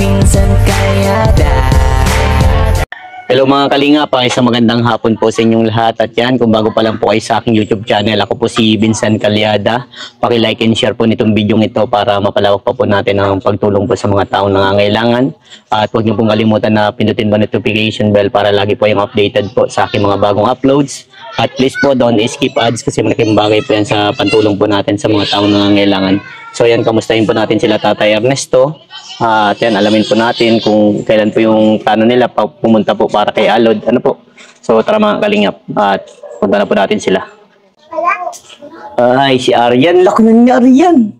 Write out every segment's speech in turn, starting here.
Pinsan Kalyada. Hello mga kalingap, isang magandang hapon po sa inyong lahat. At yan, kung bago pa lang po kayo sa aking YouTube channel, ako po si Vincent Calyada. Paki-like and share po nitong video ito para mapalawak pa po natin ang pagtulong po sa mga taong nangangailangan. At huwag niyo pong kalimutan na pindutin po notification bell para lagi po yung updated po sa aking mga bagong uploads. At please po, don't skip ads kasi malaking bagay po yan sa pantulong po natin sa mga taong nangangailangan. So yan, kamustahin po natin sila Tatay Ernesto. At yan, alamin po natin kung kailan po yung plano nila pumunta po para kay Alod. Ano po? So tara mga kalingap at punta na po natin sila. Ay, si Aryan. Laki na ni Aryan.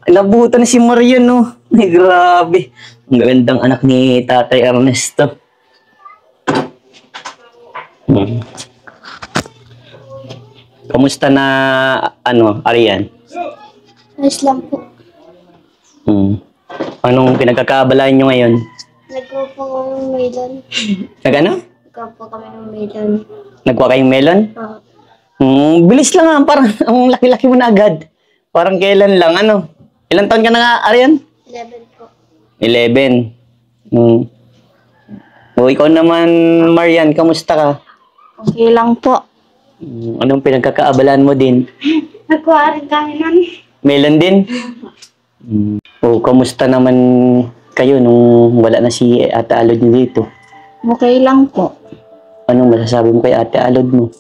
Nabutan na si Marian, no? Ay, grabe. Ang gandang anak ni Tatay Ernesto. Kamusta na, Aryan? Ayos lang po. Anong pinagkakaabalahan nyo ngayon? Nagkuha po kami ng melon. Nag-ano? Nagkuha po kami ng melon. Nagkuha kayong melon? Bilis lang ha, parang ang laki-laki mo na agad. Parang kailan lang, ano? Ilang taon ka na nga, Aryan? 11 po. 11. O, ikaw naman, Marian, kamusta ka? Okay lang po. Anong pinagkakaabalahan mo din? Nagkuha rin kami nun. Melon din? O, kamusta naman kayo nung wala na si Ate Alod nyo dito? Okay lang po. Anong masasabi mo kay Ate Alod mo?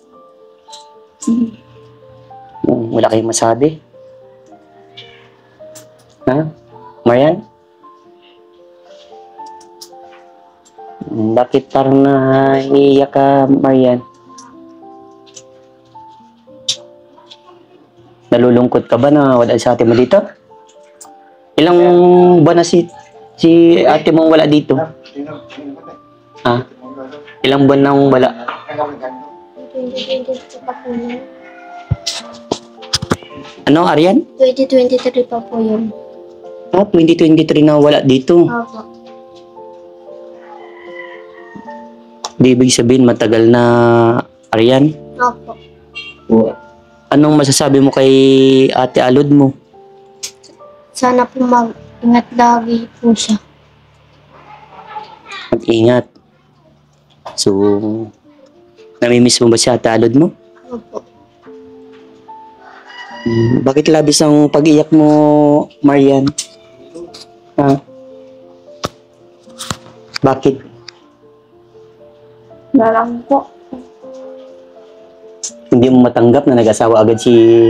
Wala kayong masabi? Ha? Marian? Bakit parang naiiyak ka, Marian? Nalulungkot ka ba na wala sa ate mo dito? Ilang buwan na si ate mo wala dito? Ha? Ilang buwan nang wala? 2023 pa po yun. Ano, Aryan? 2023 pa po yun. 2023 na wala dito. Opo. Di ibig sabihin matagal na, Aryan? Opo. Anong masasabi mo kay Ate Alod mo? Sana po mag-ingat lagi po siya. Mag-ingat. So, namimiss mo ba si Ate Alod mo? Opo. Bakit labis ang pag-iyak mo, Marian? Ha? Bakit? Wala lang po. Hindi mo matanggap na nag-asawa agad si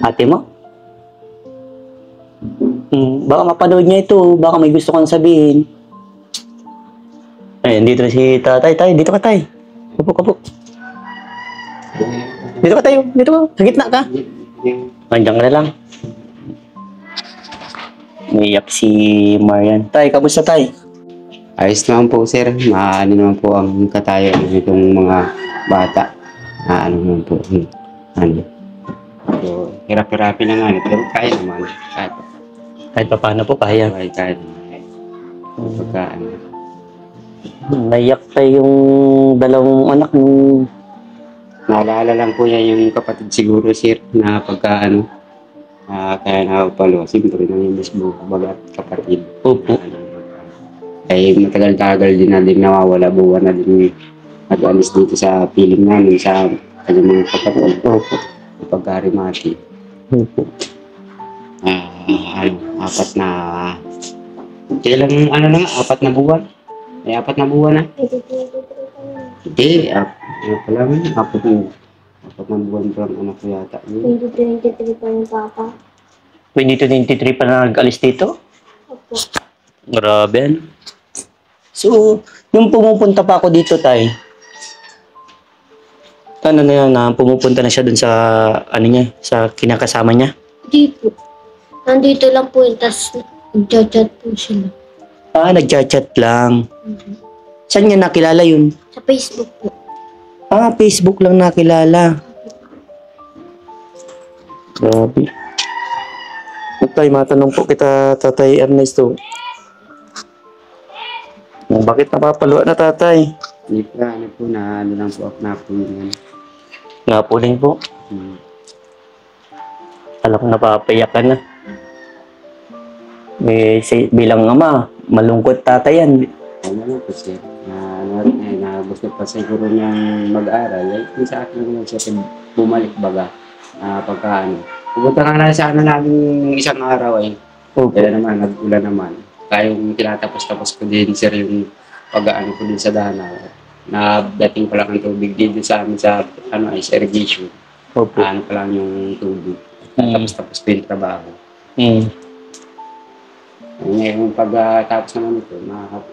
ate mo? Baka mapanood niya ito. Baka may gusto kang sabihin. Ayun, dito na si Tatay. Tay, dito ka, Tay. Kapok. Dito ka, tayo. Dito ka. Sa gitna ka. Nandiyan ka na lang. Naiyak si Marian. Tay, kamusta, Tay? Ayos naman po, sir. Maano naman po ang katayan nitong mga bata. Ano naman po. So, hirap-hirapin na nga. Pero kaya naman. Kahit pa paano po, kaya. Kahit pagka Naiyak tayo yung dalawang anak nung... Naalala lang po niya yung kapatid siguro, sir, na pagka kaya nakapalo. Siyempre, namimiss mo bagat kapatid. Opo. Ay matagal-tagal din na din nawawala. Buwan na din nag-alis dito sa piling namin sa kanyang mga kapatid. Opo. Pagkarimati. Opo. Apat na... Kailang apat na buwan? Ay, 4 na buwan na? 2023 pa yun. Hindi, pala mo, 4 na buwan pa ang anak ko yata. 2023 pa yung papa. 2023 pa na nag-alis dito? Opo. Grabe. So, yung pumupunta pa ako dito, Tay. Ano na yan, pumupunta na siya dun sa, sa kinakasama niya? Hindi po. Nandito lang po yun, tas nag-chat po sila. Nag-chat lang. Saan niya nakilala yun? Sa Facebook po. Facebook lang nakilala. Grabe. Tay, matanong po kita, Tatay Ernesto. Bakit napapaluwa na, Tatay? Hindi pa, na lang po ako napunin. Napuling po. Alam ko napapayak ka na. bilang ama, malungkot tatay yan. Ano po sir, na gusto pa siguro niyang mag-aral, kung sa akin naman siya bumalik baga, pagka pupunta nga lang sa namin isang araw Opo. kaya naman, nag-ulan naman. Kaya yung tinatapos-tapos ko din sir yung pag-aano ko din sa Danau, na dating pa lang ang tubig dito sa amin sa is irrigation. Opo. Pa lang yung tubig. Tapos ko yung trabaho. Ngayon, pagkatapos naman ito,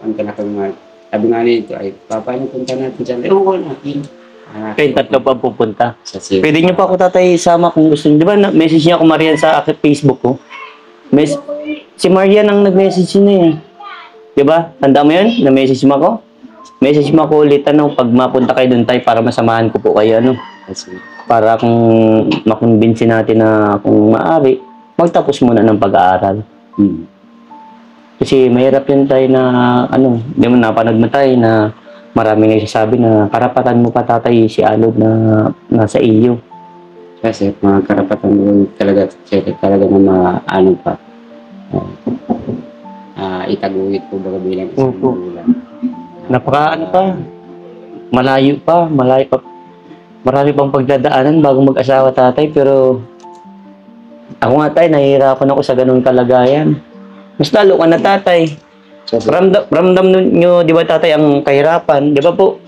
ang talagang sabi nga nito ay, papa niyo punta natin dyan. Oo, natin. Kayo tatlo pa pupunta. Sa sir. Pwede niyo pa ako tatay isama kung gusto niyo. Di ba, message niya ako Marian sa aking Facebook ko. Si Marian ang nag-message niya eh. Di ba? Tanda mo yun? Na-message mo ako? Message mo ako ulit pag mapunta kayo doon tayo para masamahan ko po kayo para kung makumbinsi natin na kung maaari, magtapos muna ng pag-aaral. Kasi mahirap yun tayo na di mo napanood mo tayo na maraming nagsasabi na karapatan mo pa tatay si Alod na nasa iyo. Kasi mga karapatan mo talaga na pa. Itaguhit po baga bilang isang magulang. Napaka malayo pa. Marami pang pagdadaanan bago mag-asawa tatay, pero ako nga tayo, nahihirapan ako sa ganung kalagayan. Mas lalo ka na tatay. Ramdam nyo, di ba tatay, ang kahirapan, di ba po?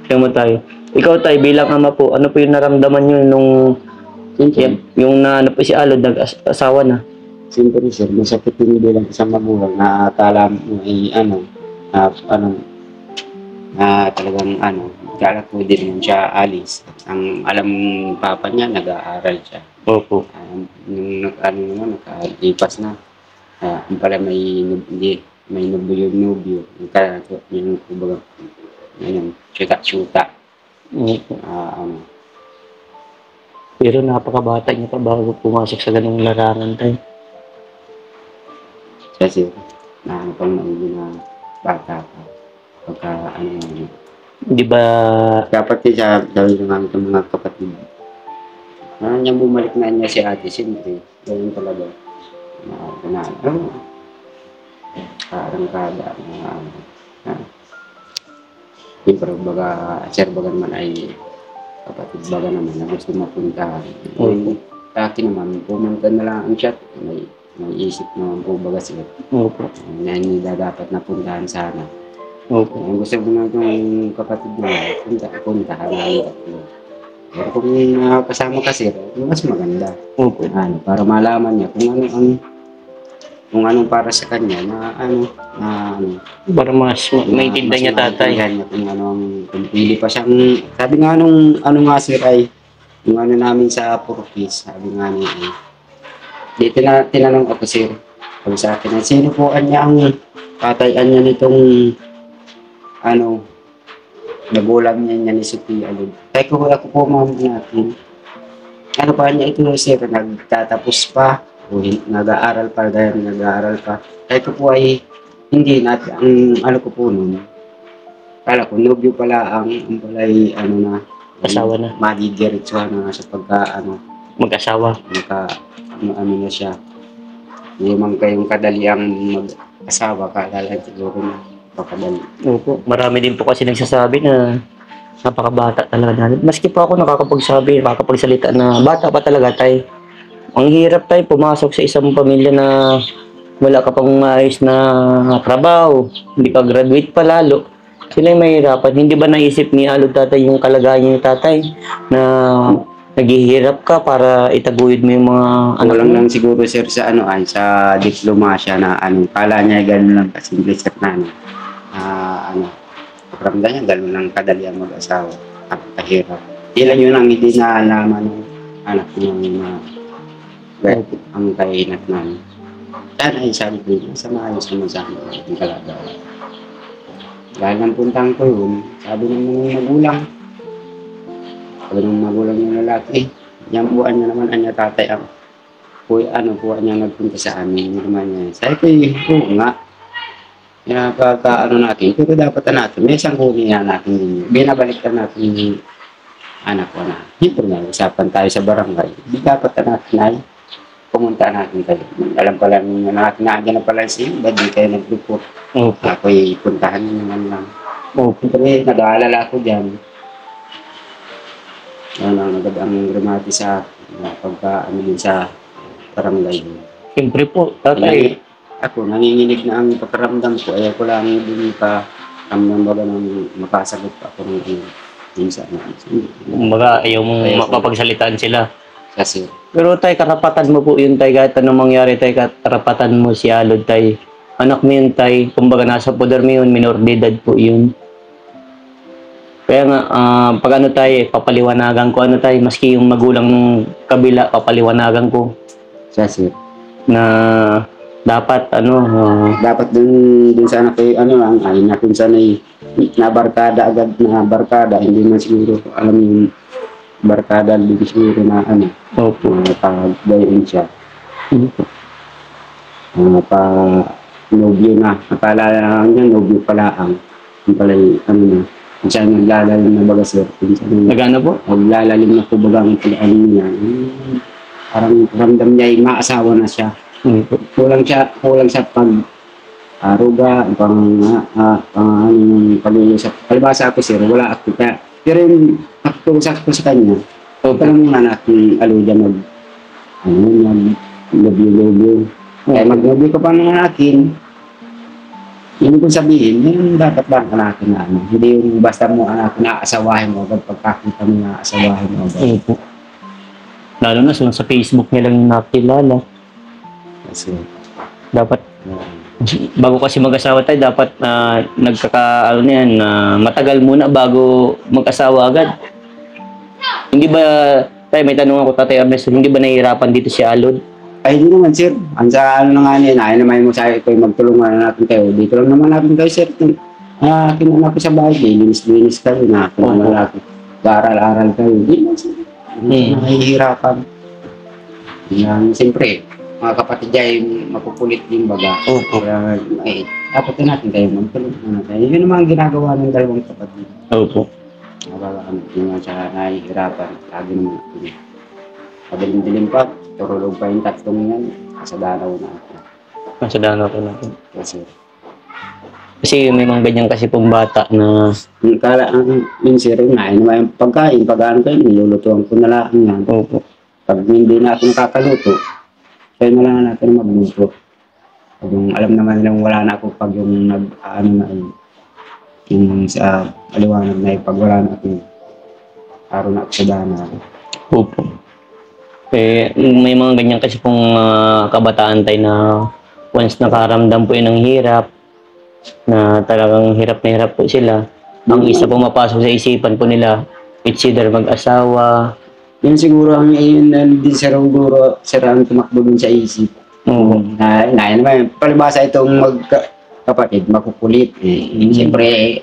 Kaya mo tayo. Ikaw tayo, bilang ama po, ano po yung naramdaman nyo nung yung po si Alod, nag-asawa na? Siyempre sir, masakit din bilang isang magulang na akala mo ay talagang kala ko din yun siya alis. Ang alam papa niya, nag-aaral siya. Opo. Nung nakalipas na. Ang pala may nubyo. Yung kumbaga, syuta. Pero napakabata niya pa bago pumasok sa ganung larangan tayo. Kasi, pang maigi na bata pa. Pagka Di ba? dapat siya sabi naman ng mga kapatid. Niya bumalik na niya si ate, siyempre. Gawin talaga. Parang kada. Pero baga naman ay kapatid baga naman na gusto mapuntahan. Sa akin naman, pumunta na lang ang chat. May isip naman po baga sila. Opo. Na hindi dapat napuntahan sana. Opo. Ang gusto ko na itong kapatid mo, puntahan namin tatlo. Pero kung kasama ka sir, mas maganda. Opo. Para malaman niya kung anong para sa kanya Para mas maintindihan niya tatay. Niya kung pili pa siyang, sabi nga nga sir ay, yung namin sa purpose, sabi nga niya ay, di tinanong ako sir, sabi sa akin, sino po kanya ang tatayan niya nitong nagulang niya ni Sophia Alod. Kaya ako po ma'am natin. Ano pa niya ito sir, nagtatapos pa, o nag-aaral pa. Kaya ko po ay hindi natin, ang ko po nun. Kala ko, nobyo pala ang pala'y Asawa na. Madidiretsuhan na sa pagka Mag-asawa. na siya. Hindi man kayong kadali ang mag-asawa, kalala siguro na pakadali. Opo. Marami din po kasi nagsasabi na napakabata talaga natin. Maski po ako nakakapagsalita na bata pa talaga tayo. Ang hirap tayo pumasok sa isang pamilya na wala ka pang maayos na trabaho, hindi ka graduate pa lalo. Sila yung mahirapan. Hindi ba naisip ni Alod tatay yung kalagayan niya tatay na naghihirap ka para itaguyod mo yung mga anak Walang mo? lang siguro sir sa sa diploma siya na kala niya gano'n lang kasimple sir na ramdam niya gano'n lang kadali ang mag-asawa at kahirap. Ilan yun ang hindi na alaman ng anak niya ang kainat namin. Sana ay sabi ko yun, sa maayos naman sa amin ang kalagayan. Dahil ng puntang ko yun, sabi ng mga magulang, yung lalaki, yung buwan niya naman, anya tatay ang buwan niya nagpunta sa amin, yung naman niya. Sabi ko, oo nga, natin, pero dapat natin, may isang huli na natin din yun. Binabaliktad natin yung anak ko na, hito na, usapan tayo sa barangay, di dapat natin ay, pumunta natin kayo. Alam pala ninyo natin na andyan na pala si ba't di kayo nag-report. Opo. Ako'y puntahan nyo naman lang. Opo. Siyempre, nag-aalala ko dyan. Ano, ang gramati sa pagka ano yun sa barangay. Siyempre po, tatay. Ako, nanginginig na ang pakiramdam ko. Ayaw ko lang din pa ramdam baga nang mapasagot pa ako ng minsan. Kumbaga, ayaw mong mapapagsalitaan sila. Kasi, Pero tay, karapatan mo po yun tay, kahit anong mangyari tay, karapatan mo si Alod tay. Anak mo yun tay, kumbaga nasa poder mo yun, minor de edad po yun. Kaya nga, pag ano tay, papaliwanagan ko, ano tay, maski yung magulang ng kabila, papaliwanagan ko kasi, na dapat dapat dun sa anak ko, ano lang, ay natin sana'y nabarkada agad na barkada, hindi man siguro alam yung barkada din siguro na ano, opo. pag-gayon siya. Pa nobyo na, napaalala lang niya, nobyo pala ang pala ano na, kung saan naglalalim na baga sir, kung saan Nagana po? naglalalim na po baga ang ano niya, parang ramdam niya yung maasawa na siya. Kulang sa pag aruga, pang ano yung pag-iusap. Palibasa ako sir, wala ako. Pero yung nakikusap ko sa kanya, parang yung anak ng Aluda nag-lobyo. Kaya mag-lobyo ka pa ng akin, yun kung sabihin, yun dapat ba ang anakin na ano? Hindi yung basta mo anakin na asawahin mo, agad pagkakita mo na asawahin mo. Opo. Lalo na sa Facebook nilang nakilala. Kasi, Dapat bago kasi mag-asawa tayo, dapat ano na yan, matagal muna bago mag-asawa agad. Hindi ba, tayo may tanong ako tatay Ernesto, hindi ba nahihirapan dito si Alod? ay hindi naman sir, ang sa ano na nga niya, ay naman mo sa ito, magtulungan na natin kayo. Dito lang naman natin kayo sir. Kinuna ko sa bahay, linis-linis kayo na. Aral-aral kayo. Hindi naman sir. Nahihirapan. Yan, siyempre, mga kapatid ay mapupulit yung baga. Opo. Kaya, dapat na natin kayo magtulungan na natin. Yun naman ang ginagawa ng dalawang kapatid. Opo. Hindi nga siya nahihirapan. Lagi naman natin. Madilim-dilim pa, turulog pa yung tatlong yan. Kasadaanaw na ako. Nasa dano ko natin. Kasi, Kasi may mga ganyan kasi pong bata na yung sir nga, naman yung pagkain, pag-ano kayo, nilulutuan ko na lang yan. opo. Pag hindi na ako nakakaluto, kaya na lang natin magluto. Pag yung alam naman nilang wala na ako pag yung nag-ano na yung sa maliwanag na pag wala na ako, araw na ako sa dana. Opo. Eh, may mga ganyan kasi pong kabataan tayo na once nakaramdam po yun ng hirap, na talagang hirap na hirap po sila. Ang isa po mapasok sa isipan po nila, it's either mag-asawa. Yun siguro ang yun din sa Roguro, sir ang tumakbo dun sa isip. Oo. Naman, palibasa itong magkapatid, makukulit. Siyempre,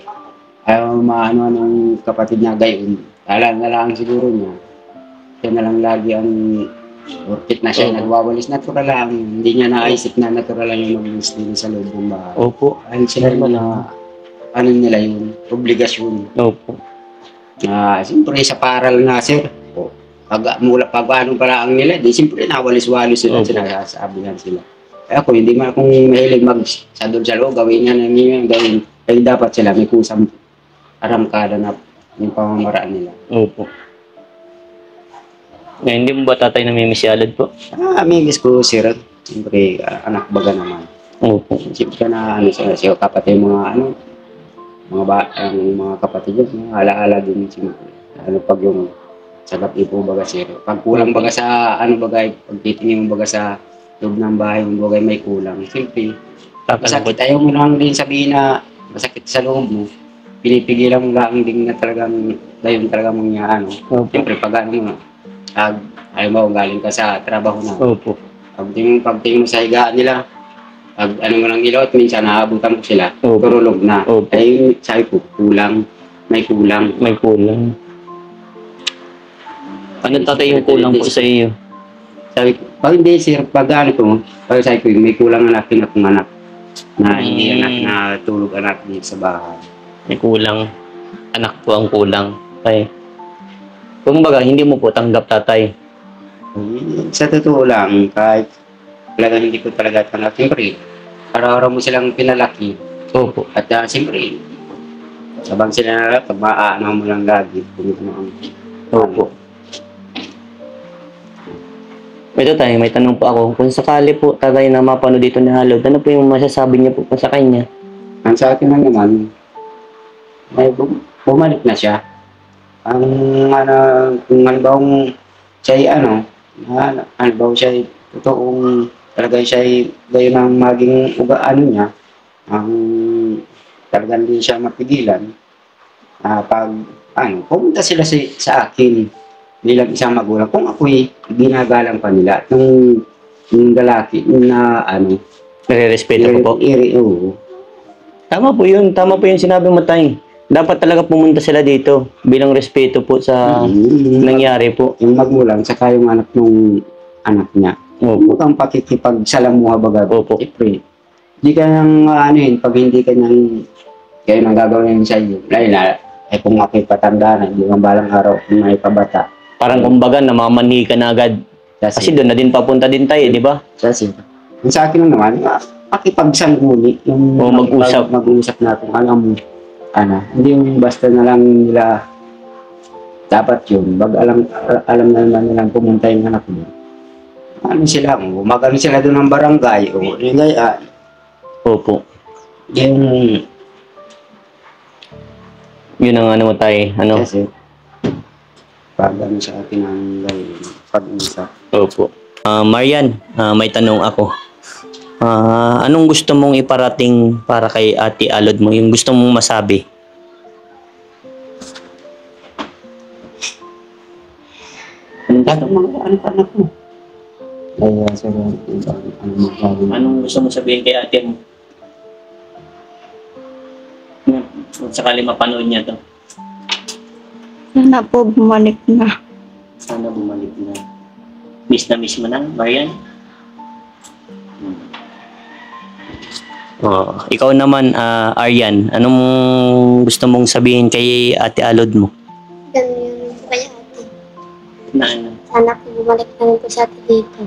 ayaw maano ng kapatid na gayon. Kala na lang siguro niya. Siya na lang lagi ang urkit na siya, nagwawalis natural lang. Hindi niya naisip na natural lang yung mag-walis din sa loob ng bahay. Opo. Ano sila na, ano nila yun, obligasyon. Opo. Siyempre sa paral nga sir, pag ano pala ang nila, di siyempre nawalis-walis sila, sinasabihan sila. Kaya ako, hindi man akong mahilig mag-sadol sa loob, gawin yan, gawin. Kaya dapat sila, may kusang aramkada na yung pamamaraan nila. Opo. Hindi mo ba tatay namimiss si Alod po? Amigis ko sir, siyempre anak baga naman. Opo. Siyempre na ano siya kapatid mga ano, mga kapatid yun, ala-ala din siyempre. Ano pag yung sagap ipo baga sir. Pag kulang baga sa ano bagay, pag titingin mo baga sa loob ng bahay mo bagay may kulang. Siyempre, masakit ayaw mo lang din sabihin na masakit sa loob mo. Pinipigilan mo lang din na talagang dayon talaga mong ano. Siyempre pag ano mo, ayaw mo galing ka sa trabaho na. Opo. Pagtingin mo sa higaan nila, pag ano mo ng ilaw at minsan naabutan ko sila, Opo. turulog na. Opo. Ay sabi ko, may kulang. May kulang. Ano tatay yung kulang po sa iyo? Sabi ko, pag hindi sir, pag ano ko, pag sabi ko, may kulang na natin akong anak na hindi anak na tulog anak dito sa bahay. May kulang. Anak po ang kulang. Okay. Kumbaga, hindi mo po tanggap tatay Sa totoo lang, kahit talagang hindi ko talaga tanggap, siyempre, araw-araw mo silang pinalaki. Opo. At siyempre, sabang sila na pag maaano mo lang lagi, kung ano ang Opo. Ito tayo, may tanong po ako. Kung sakali po tagay na mapanood dito ni Alod, ano po yung masasabi niyo po pa sa kanya? ang sa akin lang naman, ay bumalik na siya. Ang ano, kung halimbawa siya halimbawa siya totoong talaga siya gayon ang maging ugaan niya, ang talagang hindi siya mapigilan. Pag pumunta sila sa akin bilang isang magulang, kung ako'y ginagalang pa nila, at yung lalaki na Nare-respeto ko po. oo. Tama po yun. Tama po yung sinabi mo, Tay. Dapat talaga pumunta sila dito bilang respeto po sa nangyari po. Yung magulang, saka yung anak ng anak niya. Opo. Huwag kang pakikipagsalamuha baga. Opo. Siyempre, hindi ka nang pag hindi ka nang kayo nang gagawin sa iyo. Dahil kung ako'y patanda na, hindi kang balang araw kung may pabata. Parang kumbaga, namamanhi ka na agad. Kasi doon na din papunta din tayo, di ba? Kasi, yung sa akin lang naman, pakipagsangguni. Yung mag-usap. Mag-usap natin. Hindi yung basta na lang nila dapat yun. Alam na naman nilang pumunta yung anak mo. Magano sila doon ng barangay. Opo. Yung, Yun ang ano mo, Tay. kasi, pag sa atin ang gawin, pag-usap. Opo. Marian, may tanong ako. Anong gusto mong iparating para kay Ate Alod mo? Yung gusto mong masabi? Dapat mga anak mo. Kaya sir, magagawin. Anong gusto mong sabihin kay ate mo? Kung sakali mapanood niya to. Sana po bumalik na. Sana bumalik na. Miss na miss mo na, Marian? Ikaw naman, Aryan, anong gusto mong sabihin kay Ate Alod mo? Ganun yun po kay ate. Na ano, Sana po bumalik na rin po sa ate dito.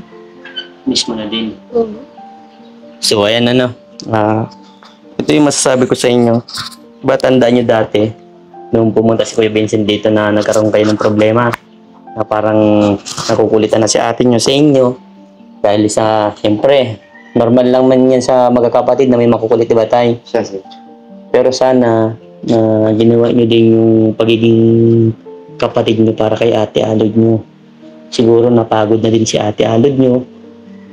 miss mo na din. So, So, ayan ito yung masasabi ko sa inyo. Diba tandaan nyo dati, nung pumunta si Kuya Vincent dito na nagkaroon kayo ng problema, na parang nakukulitan na si ate nyo sa inyo. Dahil siyempre, normal lang man yan sa magkakapatid na may makukulit, diba tay? Siya, sir. Pero sana, na ginawa nyo din yung pagiging kapatid nyo para kay Ate Alod nyo. Siguro napagod na din si Ate Alod nyo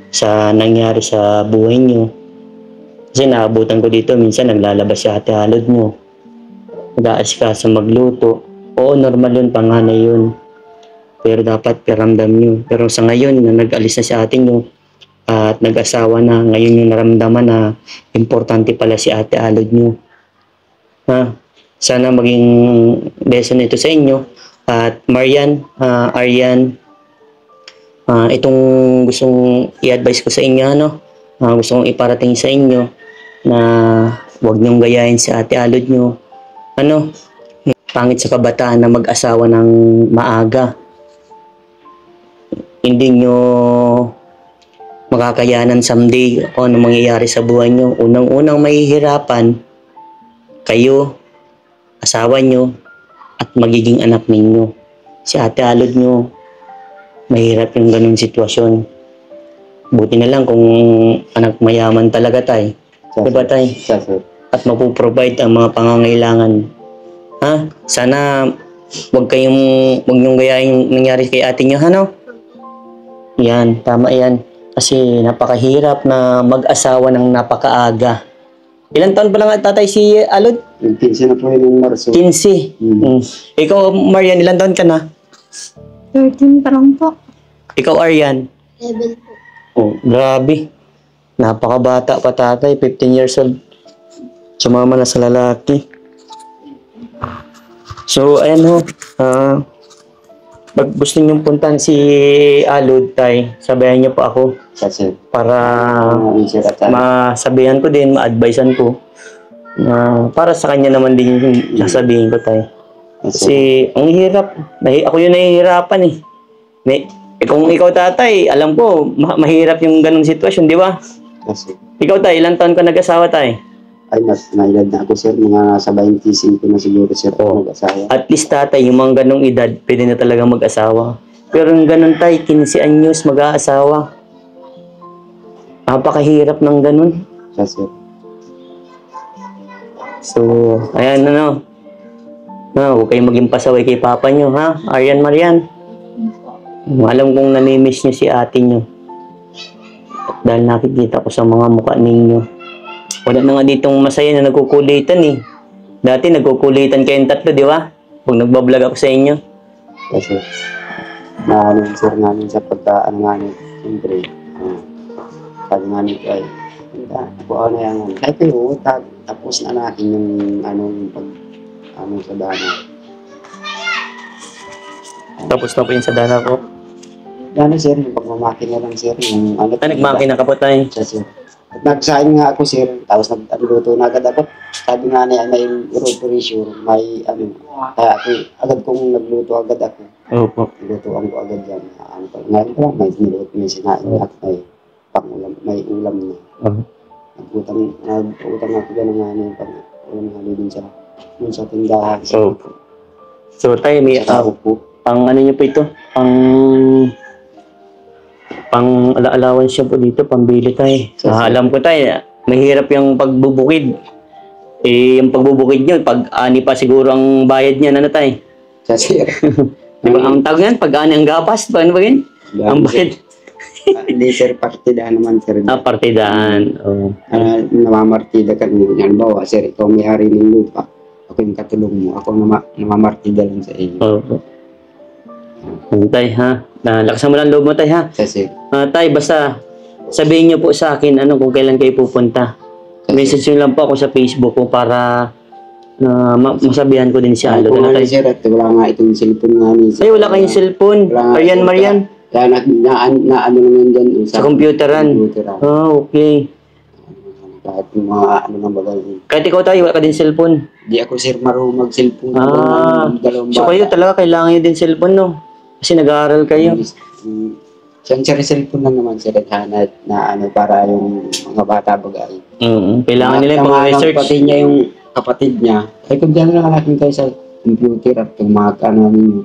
sa nangyari sa buhay nyo. Kasi naabutan ko dito, minsan naglalabas si Ate Alod nyo. Nag-aasikasa magluto. Oo, normal yun, panganay yun. Pero dapat piramdam nyo. Pero sa ngayon, na nag-alis na si ate nyo at nag-asawa na, ngayon yung naramdaman na importante pala si Ate Alod nyo. Sana maging lesson ito sa inyo. At Marian, Aryan, itong gustong i-advise ko sa inyo, gusto kong iparating sa inyo na huwag niyong gayahin si Ate Alod nyo. Pangit sa kabataan na mag-asawa ng maaga. Hindi nyo makakayanan someday kung ano mangyayari sa buhay nyo. Unang-unang mahihirapan, kayo, asawa nyo, at magiging anak ninyo. Si Ate Alod nyo, mahirap yung ganung sitwasyon. Buti na lang kung anak mayaman talaga tay. Diba tay? Siya, sir. At mapoprovide ang mga pangangailangan. Sana wag niyong gayahin yung nangyari kay ate niyo, Yan, tama yan. Kasi napakahirap na mag-asawa ng napakaaga. Ilan taon pa lang tatay si Alod? Yung 15 na po yun ng Marso. 15. Ikaw, Marian, ilan taon ka na? 13 pa lang po. Ikaw, Aryan? 11 po. Oh, grabe. Napakabata pa tatay, 15 years old. Sumama na sa lalaki. So, ayan pag gusto niyong puntan si Alod, tay, sabayan niyo po ako Siya, sir. para Sir, at masabihan ko din, ma-advisean ko. Para sa kanya naman din yung sasabihin ko, tay. Kasi, ang hirap. Ako yung nahihirapan eh. Kung ikaw tatay, alam ko, mahirap yung ganung sitwasyon, di ba? Kasi, Ikaw tay, ilang taon ka nag-asawa tay? ay, mas nailad na ako, sir. Mga nasa 25 na siguro, sir, ako mag-asawa. At least tatay, yung mga ganong edad, pwede na talaga mag-asawa. Pero yung ganun tay, 15 anyos mag-aasawa. Napakahirap ng ganun. Kasi, So, ayan ano. Huwag kayong maging pasaway kay papa nyo, ha? Aryan Marian. Alam kong namimiss nyo si ate nyo. At dahil nakikita ko sa mga mukha ninyo. Wala na nga ditong masaya na nagkukulitan eh. Dati nagkukulitan kayong tatlo, di ba? Kung nagbablog ako sa inyo. kasi, naano, sir, namin sa pagka-ano nga niya, siyempre, sabi nga niya, ay, ako na yan, ay, pero, tapos na natin yung, sa dana. Tapos na po yun sa dana ko. Dana, sir, yung pagmamakina lang, sir, yung Nagmakina ka po tayo. Sir. At nagsahin nga ako, sir, tapos nagluto na agad ako. Sabi nga niya, may operation, may kaya ako, agad kong nagluto agad ako. Opo. Naglutoan ko agad yan. Ngayon ko lang, may niluto, may sinain at may pangulam, may ulam na. Nagutang ako gano'n nga niya, ulam nga dun sa tindahan. Opo. So tayo, may Ako po. pang ano nyo po ito? Pang alaalawan siya po dito, pambili tayo. Alam ko tayo, mahirap yung pagbubukid. Yung pagbubukid nyo, pag-ani pa siguro ang bayad niya, ano tayo? Sir. Di ba ang tawag yan? Pag-ani ang gapas, paano ba yun? Ang bayad. Hindi, sir, partida naman, sir. Partidaan. Oh. Namamartida ka niyo. Halimbawa, sir, ikaw may-ari ng lupa. Ako yung katulong mo. Ako namamartida lang sa iyo. Opo. Tay, ha? Lakasan mo lang loob mo, tay, ha? Kasi, Tay, basta sabihin niyo po sa akin kung kailan kayo pupunta. Message niyo lang po ako sa Facebook ko para masabihan ko din si Alo. kung ano, sir, at wala nga itong cellphone nga ni sir. Ay, wala kayong cellphone. Wala nga, Marian, sir. Marian. Kaya naano naman dyan. Sa computeran. Okay. Kahit yung mga nang bagay. Kahit ikaw tayo, wala ka din cellphone. Di ako, sir, marunong mag-cellphone. Dalawang So kayo talaga kailangan nyo din cellphone, no? Kasi nag-aaral kayo. Siyempre, cellphone lang naman, sir, na para yung mga bata bagay. Kailangan nila yung pang-research. Pati niya yung kapatid niya. Ay, kung gano'n lang natin tayo sa computer at yung mga ninyo.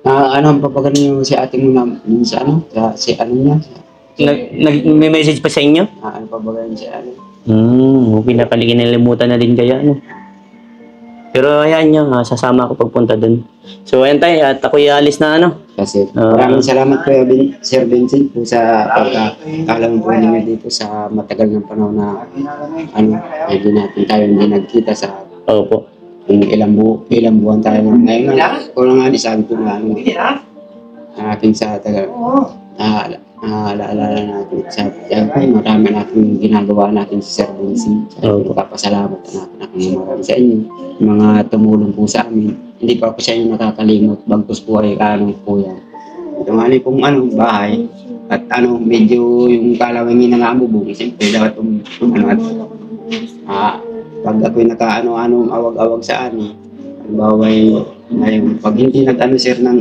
Ang papagano yung si ate mo na sa si ano niya. May message pa sa inyo? Ano papagano si ano. Pinakalilimutan na din kaya, ano? Pero ayan nyo, sasama ako pagpunta dun. So ayan tayo, at ako ialis na, ano? Kasi maraming salamat po, Sir Vincent, po sa pagkakalam po ninyo dito sa matagal ng panahon na hindi natin tayo hindi nagkita sa Opo. ilang buwan tayo ngayon. Kung nga sabi ko na natin sa tagal. Alala natin sa marami natin ginagawa natin sa Sir Vincent. Papasalamat natin ako marami sa inyo. Mga tumulong po sa amin. Hindi pa ako sa inyo nakakalimot. Bagkus po ay po yan. Ito nga pong bahay. At medyo yung kalawingin na namubog. Siyempre dapat pag ako'y awag-awag sa halimbawa ngayon, pag hindi sir ng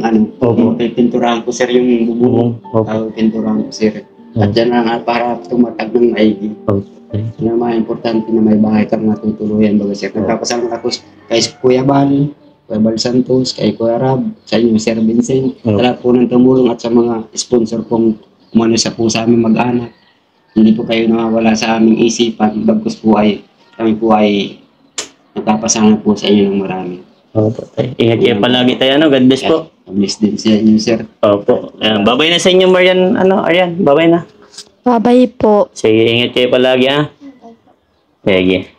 pinturahan ko sir yung bubong. Pinturahan ko sir. At dyan lang para tumatag ng maigi. Yun ang mga importante na may bahay kang matutuluyan baga sir. Nagpapasalamat ako kay Kuya Bal Santos, kay Kuya Rab, sa inyo Sir Vincent. Lahat po ng tumulong at sa mga sponsor pong umano sa po sa aming mag-anak. Hindi po kayo nawawala sa aming isipan. Bagkus po kami po ay nagpapasalamat po sa inyo ng marami. Opo. Ingat kayo palagi tayo, ano? God bless po. God bless din sa inyo, sir. Opo. Babay na sa inyo, Marian. Aryan, babay na. Babay po. Sige, ingat kayo palagi, ha? Sige.